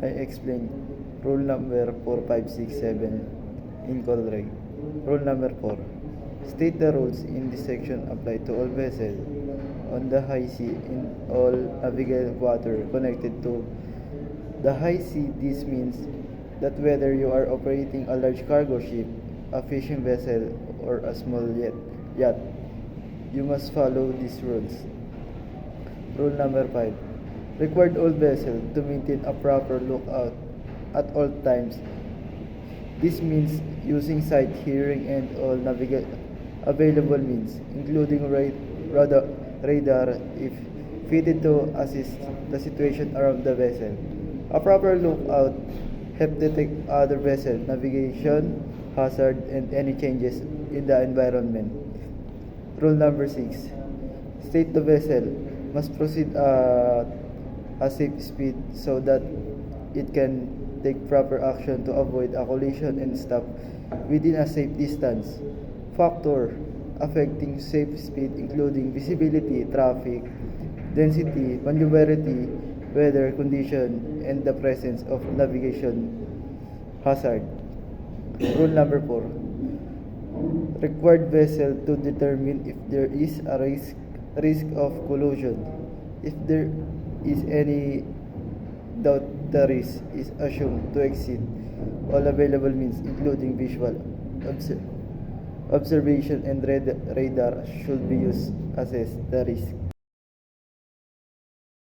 I explain rule number 4567 in Colreg. Rule number 4. State the rules in this section apply to all vessels on the high sea in all navigable water connected to the high sea. This means that whether you are operating a large cargo ship, a fishing vessel, or a small yacht, you must follow these rules. Rule number 5. Required all vessels to maintain a proper lookout at all times. This means using sight, hearing, and all available means, including radar if fitted to assist the situation around the vessel. A proper lookout helps detect other vessel navigation hazard and any changes in the environment. Rule number 6. State the vessel must proceed at a safe speed so that it can take proper action to avoid a collision and stop within a safe distance. Factor affecting safe speed including visibility, traffic, density, maneuverability, weather condition, and the presence of navigation hazard. Rule number 4. Required vessel to determine if there is a risk of collision. If there is any doubt, the risk is assumed to exceed all available means, including visual observation and radar should be used to assess the risk.